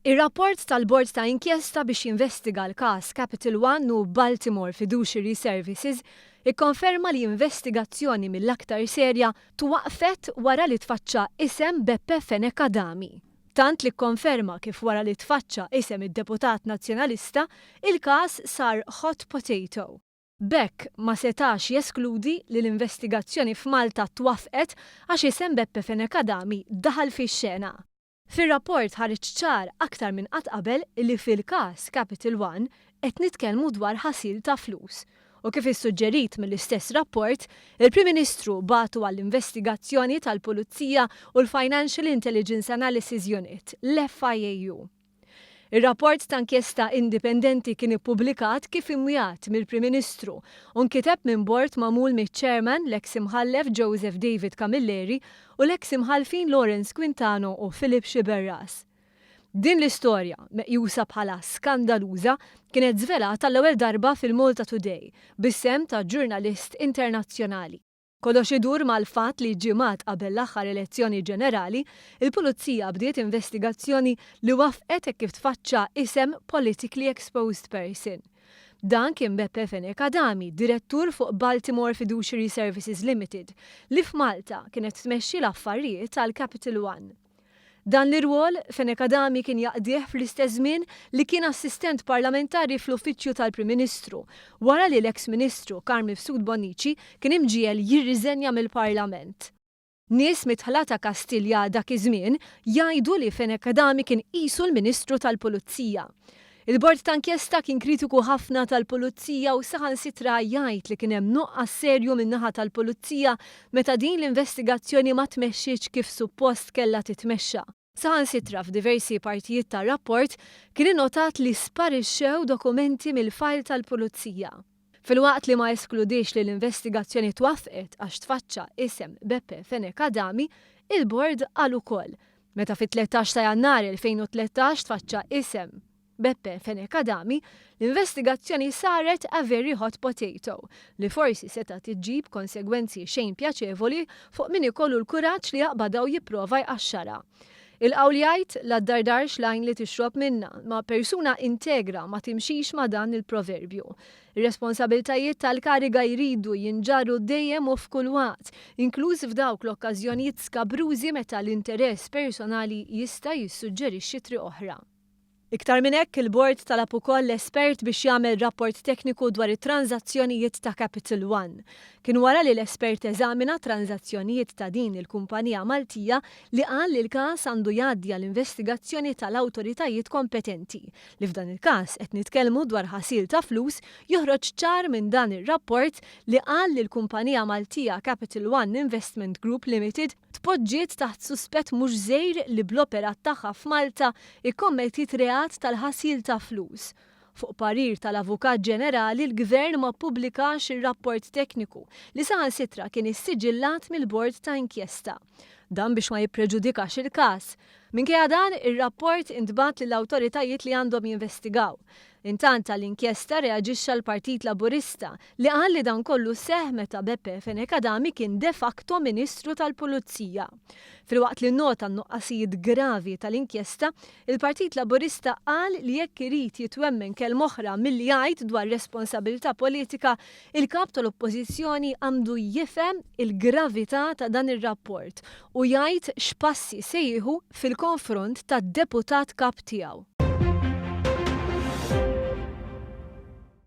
Ir-rapport tal-Bord ta' inkjesta biex jinvestiga l-każ Capital One u Baltimore Fiduciary Services ikkonferma li investigazzjoni mill-aktar serja twaqfet wara li tfaċċa isem Beppe Fenek Adami. Tant li kkonferma kif wara li tfaċċa isem id-Deputat Nazzjonalista, il-każ sar hot potato. Bekk ma setax jeskludi li l-investigazzjoni f'Malta twafqet għax isem Beppe Fenek Adami daħal fix-xena. Fir-rapport ħareġ ċar aktar minn qatt qabel li fil-każ Capital One qed nitkellmu dwar ħasil ta' flus. U kif issuġġerit mill-istess rapport, il-Prim Ministru bagħtu għall-investigazzjoni tal-Pulizija u l-Financial Intelligence Analysis Unit, l-FIAU. Ir-rapport ta' inkjesta indipendenti kien ippubblikat kif imwiegħat mill-Prim Ministru u nkiteb minn bord magħmul miċ-Chairman l-eks imħallef Joseph David Camilleri u l-eks imħallfin Lawrence Quintano u Philip Xiberras. Din l-istorja, meqjusa bħala skandaluża, kienet żvelata l-ewwel darba fil-Malta Today bis-sem ta' ġurnalist internazzjonali. Kollox idur mal-fatt li ġimgħat qabel l-aħħar elezzjoni ġenerali, il-Pulizija bdiet investigazzjoni li wafqet kif tfaċċa isem politically exposed person. Dan kien Beppe Fenek Adami, direttur fuq Baltimore Fiduciary Services Limited, li f'Malta kienet tmexxi l-affarijiet tal-Capital One. Dan l-irwol Fenek Adami kien jaqdih fl-istess żmien li kien assistent parlamentari fl-uffiċċju tal-Prim Ministru, wara li l-eks Ministru Carmel Fsud Bonnici kien imġiel jirriżenja mill-Parlament. Nies mitħla ta' Kastilja dak iż-żmien jgħidu li Fenek Adami kien qisu l-Ministru tal-Pulizija. Il-Bord ta' inkjesta kien kritiku ħafna tal-Pulizija u saħansitra jgħid li kien hemm nuqqas serju min-naħa tal-Pulizija meta din l-investigazzjoni ma tmexxietx kif suppost kellha titmexxa. Saħansitra f'diversi partijiet tar-rapport kien innotat li sparixxew dokumenti mill-fajl tal-Pulizija. Filwaqt li ma jeskludix li l-investigazzjoni twaffqet għax tfaċċa isem Beppe Fenek Adami, il-Bord qal ukoll meta fit-13 ta' Jannar 2013 tfaċċa isem Beppe Fenek Adami, l-investigazzjoni saret a very hot potato li forsi seta' tiġġib konsegwenzi xejn pjaċevoli fuq min ikollu l-kuraġġ li jaqbadaw jipprova jqaxxara. Il-qawl jgħid l-addardarx lajn li tixrob minna, ma persuna integra ma timxix ma dan il-proverbju. Ir-responsabiltajiet tal-kariga jridu jinġarru dejjem u f'kull waqt, inkluż f'dawk l-okkażjonijiet skabrużi meta l-interess personali jista' jissuġġerixxi triq oħra. Iktar minn hekk il-Bord talab ukoll l-espert biex jagħmel rapport tekniku dwar it-tranzazzjonijiet ta' Capital One. Kien wara li l-espert eżamina tranzazzjonijiet ta' din il-kumpanija Maltija li qal li l-każ għandu jgħaddi għall-investigazzjoni tal-awtoritajiet kompetenti. Li f'dan il-każ qed nitkellmu dwar ħasil ta' flus joħroġ ċar minn dan ir-rapport li qal li l-kumpanija Maltija Capital One Investment Group Limited tpoġġiet taħt suspett mhux żgħir li bl-opera tagħha f'Malta ikkommettit reat tal-ħasil ta' flus. Fuq parir tal-Avukat Ġenerali, l-Gvern ma ppublikax ir-rapport tekniku li saħansitra kien issiġillat mill-Bord ta' inkjesta. Dan biex ma jippreġudikax il-każ. Minkejja dan ir-rapport intbat lill-awtoritajiet li għandhom jinvestigaw. Intant tal-inkjesta reaġixxa l-Partit Laburista li qal li dan kollu seħ meta Beppe Fenek Adami kien de facto Ministru tal-Pulizija. Filwaqt li nota n-nuqqasijiet gravi tal-inkjesta, il-Partit Laburista qal li jekk irid jitwemmen kelm oħra milli jgħid dwar responsabilità politika, il-kap tal-Oppożizzjoni għandu jifhem il-gravità ta' dan ir-rapport u jgħid x'passi se jieħu fil-konfront tad-deputat kap tiegħu.